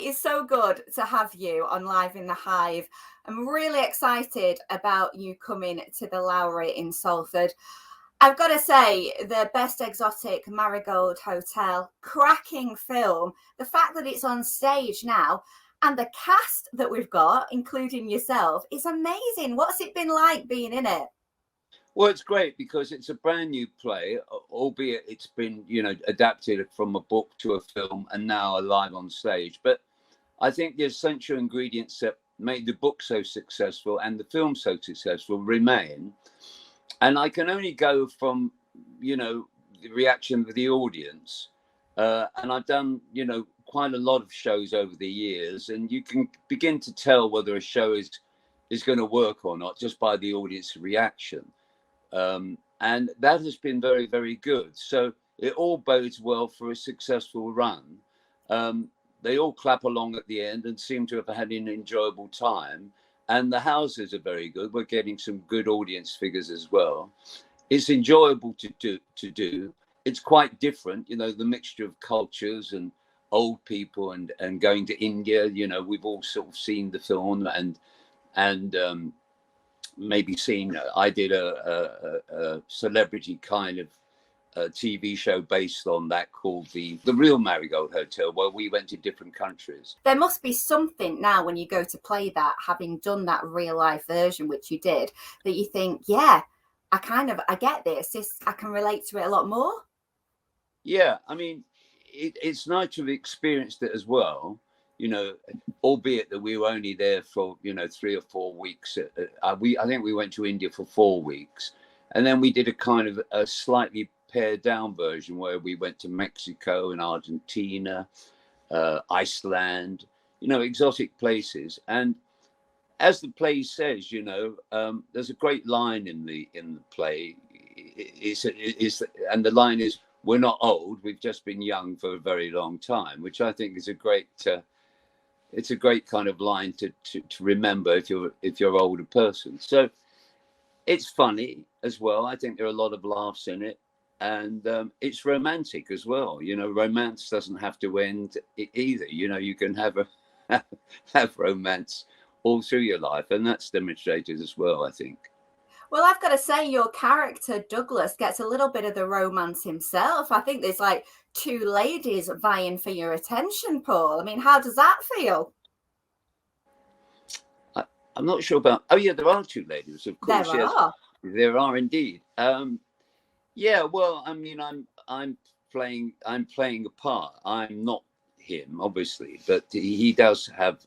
it is so good to have you on Live in the Hive. I'm really excited about you coming to the Lowry in Salford. I've got to say, the Best Exotic Marigold Hotel, cracking film. The fact that it's on stage now and the cast that we've got, including yourself, is amazing. What's it been like being in it? Well, it's great because it's a brand new play, albeit it's been, adapted from a book to a film and now live on stage. But I think the essential ingredients that made the book so successful and the film so successful remain. And I can only go from, the reaction of the audience. And I've done, quite a lot of shows over the years, and you can begin to tell whether a show is going to work or not just by the audience reaction. And that has been very, very good. So it all bodes well for a successful run. They all clap along at the end and seem to have had an enjoyable time. And the houses are very good. We're getting some good audience figures as well. It's enjoyable to do. It's quite different, the mixture of cultures and old people and going to India. We've all sort of seen the film and maybe seen. I did a celebrity kind of TV show based on that called the Real Marigold Hotel, where we went to different countries. There must be something now when you go to play that, having done that real life version, which you did, that you think, yeah, I get this. I can relate to it a lot more. Yeah, I mean, it's nice to have experienced it as well, albeit that we were only there for, 3 or 4 weeks. I think we went to India for 4 weeks. And then we did a kind of a slightly pared down version where we went to Mexico and Argentina, Iceland, exotic places. And as the play says, there's a great line in the play. And the line is, "We're not old. We've just been young for a very long time," which I think is a great. It's a great kind of line to remember if you're an older person. So it's funny as well. I think there are a lot of laughs in it, and it's romantic as well. Romance doesn't have to end either. You can have have romance all through your life, and that's demonstrated as well, I think. Well, I've got to say, your character, Douglas, gets a little bit of the romance himself. I think there's like 2 ladies vying for your attention, Paul. I mean, how does that feel? I'm not sure about... Oh, yeah, there are 2 ladies, of course. There are. There are indeed. Yeah, well, I mean, I'm playing a part. I'm not him, obviously, but he does have...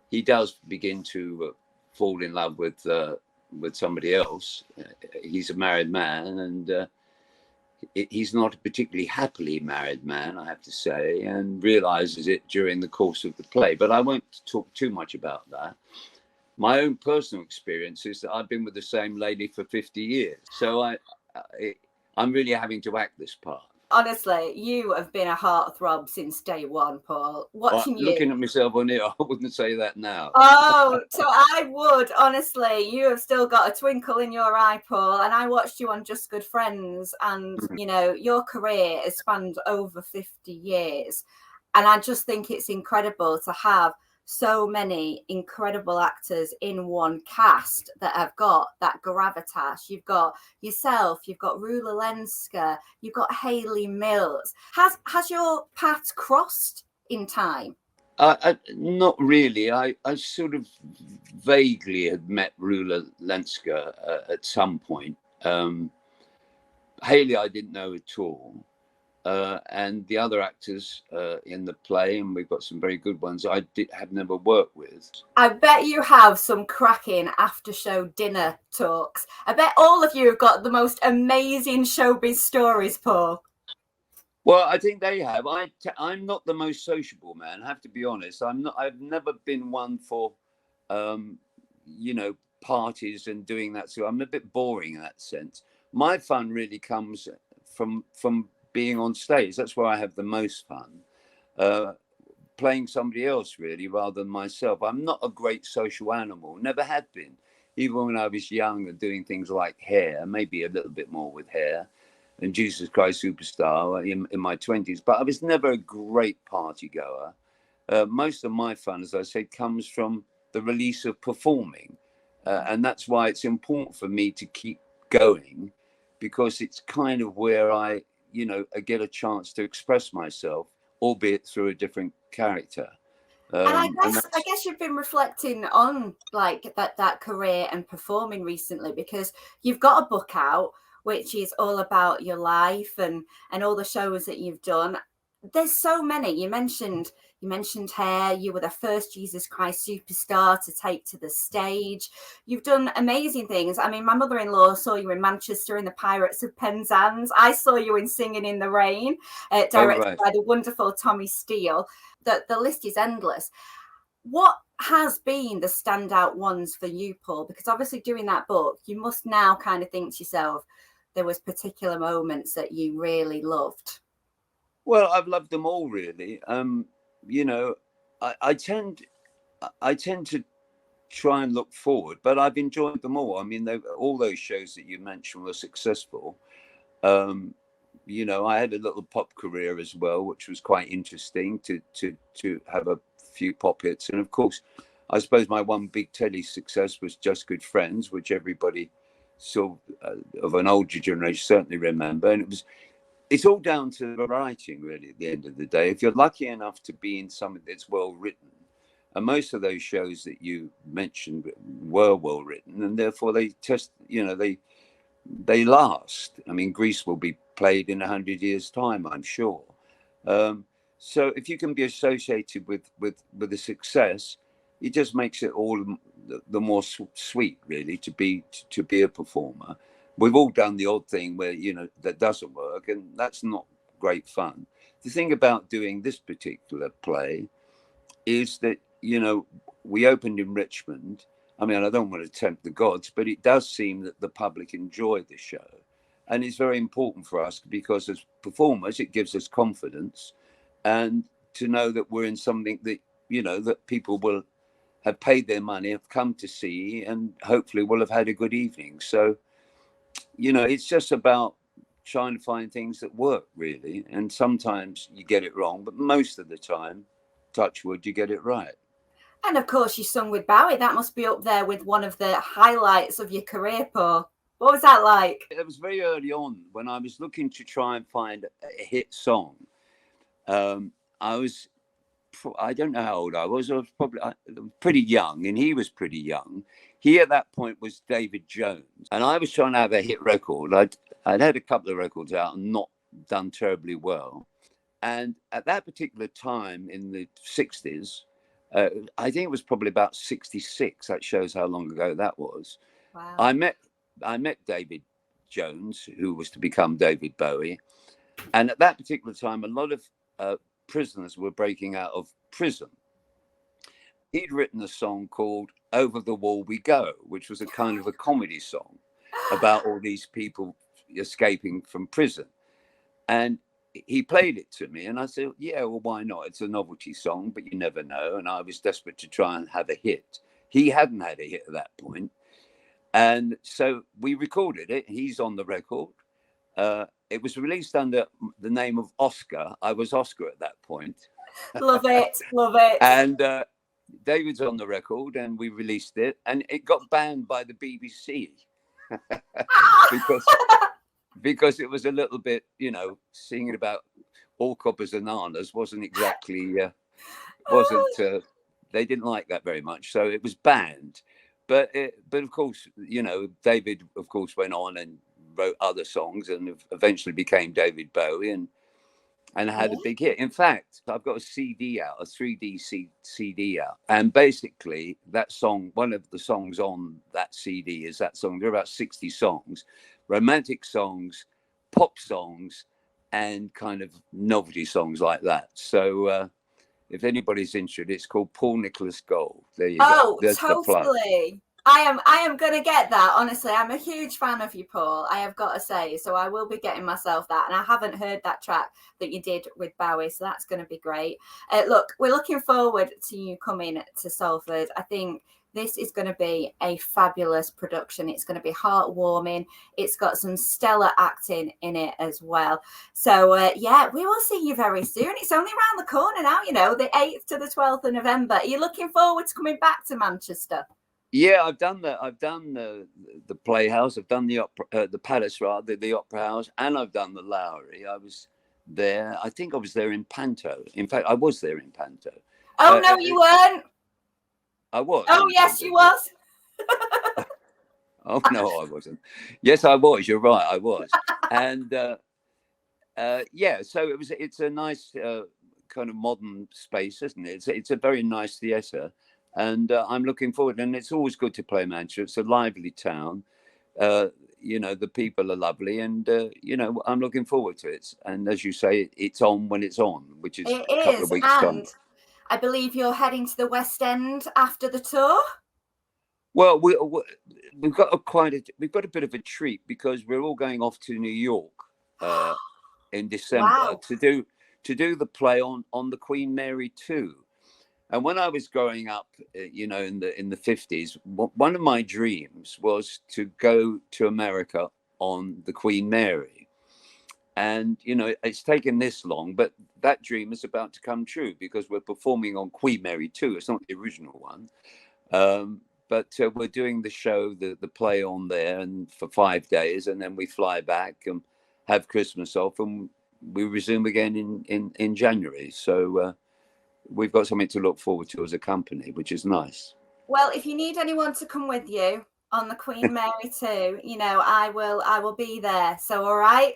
he does begin to fall in love with somebody else. He's a married man, and he's not a particularly happily married man, I have to say, and realizes it during the course of the play. But I won't talk too much about that. My own personal experience is that I've been with the same lady for 50 years. So I'm really having to act this part. Honestly, you have been a heartthrob since day one, Paul. Watching you. Looking at myself on here, I wouldn't say that now. Oh, so I would, honestly. You have still got a twinkle in your eye, Paul. And I watched you on Just Good Friends. And, your career has spanned over 50 years. And I just think it's incredible to have so many incredible actors in one cast that have got that gravitas. You've got yourself, you've got Rula Lenska, you've got Hayley Mills. Has your paths crossed in time? Not really. I sort of vaguely had met Rula Lenska at some point. Hayley I didn't know at all. And the other actors in the play, and we've got some very good ones, I have never worked with. I bet you have some cracking after-show dinner talks. I bet all of you have got the most amazing showbiz stories, Paul. Well, I think they have. I'm not the most sociable man, I have to be honest. I've never been one for, parties and doing that. So I'm a bit boring in that sense. My fun really comes from being on stage. That's where I have the most fun, playing somebody else really rather than myself. I'm not a great social animal, never had been, even when I was young and doing things like hair, maybe a little bit more with hair and Jesus Christ Superstar in my 20s, but I was never a great party goer. most of my fun, as I said, comes from the release of performing. And that's why it's important for me to keep going, because it's kind of where I get a chance to express myself, albeit through a different character. And And I guess you've been reflecting on like that career and performing recently, because you've got a book out which is all about your life and all the shows that you've done. There's so many. You mentioned Hair. You were the first Jesus Christ superstar to take to the stage. You've done amazing things. I mean, my mother-in-law saw you in Manchester in the Pirates of Penzance. I saw you in Singing in the Rain, directed by the wonderful Tommy Steele. The list is endless. What has been the standout ones for you, Paul? Because obviously doing that book, you must now kind of think to yourself, there was particular moments that you really loved. Well, I've loved them all, really. I tend to try and look forward, but I've enjoyed them all. I mean, all those shows that you mentioned were successful. I had a little pop career as well, which was quite interesting to have a few pop hits. And of course, I suppose my one big telly success was Just Good Friends, which everybody sort of an older generation certainly remember. And it's all down to the writing, really, at the end of the day. If you're lucky enough to be in something that's well written, and most of those shows that you mentioned were well written, and therefore they last. I mean, Grease will be played in 100 years' time, I'm sure. So if you can be associated with the success, it just makes it all the more sweet, really, to be a performer. We've all done the odd thing where that doesn't work, and that's not great fun. The thing about doing this particular play is that we opened in Richmond. I mean, I don't want to tempt the gods, but it does seem that the public enjoy the show. And it's very important for us because as performers, it gives us confidence, and to know that we're in something that, that people will have paid their money, have come to see, and hopefully will have had a good evening. So, it's just about trying to find things that work, really. And sometimes you get it wrong, but most of the time, touch wood, you get it right. And of course, you sung with Bowie. That must be up there with one of the highlights of your career, Paul. What was that like? It was very early on when I was looking to try and find a hit song. I don't know how old I was. I was probably pretty young, and he was pretty young. He at that point was David Jones, and I was trying to have a hit record. I'd had a couple of records out and not done terribly well. And at that particular time in the 60s, I think it was probably about 66. That shows how long ago that was. Wow. I met David Jones, who was to become David Bowie. And at that particular time, a lot of prisoners were breaking out of prison. He'd written a song called Over the Wall We Go, which was a kind of a comedy song about all these people escaping from prison. And he played it to me, and I said, yeah, well, why not? It's a novelty song, but you never know. And I was desperate to try and have a hit. He hadn't had a hit at that point. And so we recorded it. He's on the record. It was released under the name of Oscar. I was Oscar at that point. Love it. Love it. And David's on the record, and we released it. And it got banned by the BBC because it was a little bit, singing about all coppers and nanas wasn't exactly, they didn't like that very much. So it was banned. But of course, David, of course, went on and wrote other songs and eventually became David Bowie and had a big hit. In fact, I've got a CD out, a 3D CD out. And basically that song, one of the songs on that CD is that song. There are about 60 songs, romantic songs, pop songs, and kind of novelty songs like that. So if anybody's interested, it's called Paul Nicholas Gold. There you go. There's totally. I am going to get that. Honestly, I'm a huge fan of you, Paul. I have got to say. So I will be getting myself that. And I haven't heard that track that you did with Bowie. So that's going to be great. Look, we're looking forward to you coming to Salford. I think this is going to be a fabulous production. It's going to be heartwarming. It's got some stellar acting in it as well. So, yeah, we will see you very soon. It's only around the corner now, you know, the 8th to the 12th of November. Are you looking forward to coming back to Manchester? Yeah, I've done the Playhouse. I've done the opera, the Palace, rather, the Opera House, and I've done the Lowry. I was there. I think I was there in Panto. In fact, I was there in Panto. Oh, no, you weren't. I was. Oh, yes, you was. Oh, no, I wasn't. Yes, I was. You're right. I was. And yeah, so it's a nice kind of modern space, isn't it? It's a very nice theatre. And I'm looking forward. And it's always good to play Manchester. It's a lively town. You know, the people are lovely. And, you know, I'm looking forward to it. And as you say, it's on when it's on, which is a couple of weeks' time. I believe you're heading to the West End after the tour. Well, we've got a bit of a treat because we're all going off to New York in December to do the play on the Queen Mary 2. And when I was growing up, you know, in the 50s, one of my dreams was to go to America on the Queen Mary. And, you know, it's taken this long, but that dream is about to come true because we're performing on Queen Mary 2. It's not the original one. But we're doing the show, the play on there and for 5 days. And then we fly back and have Christmas off and we resume again in January. So we've got something to look forward to as a company, which is nice. Well, if you need anyone to come with you on the Queen Mary 2, you know, I will be there. So, all right.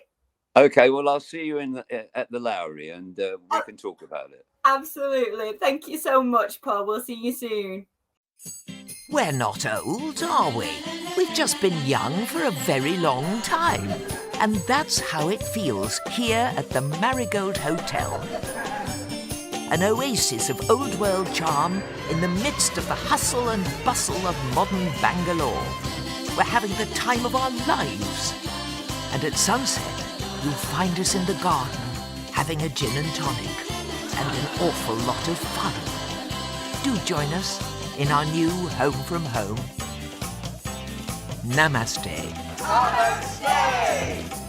Okay, well, I'll see you at the Lowry and we can talk about it. Absolutely. Thank you so much, Paul. We'll see you soon. We're not old, are we? We've just been young for a very long time. And that's how it feels here at the Marigold Hotel. An oasis of old world charm in the midst of the hustle and bustle of modern Bangalore. We're having the time of our lives. And at sunset, you'll find us in the garden, having a gin and tonic, and an awful lot of fun. Do join us in our new home from home. Namaste. Namaste.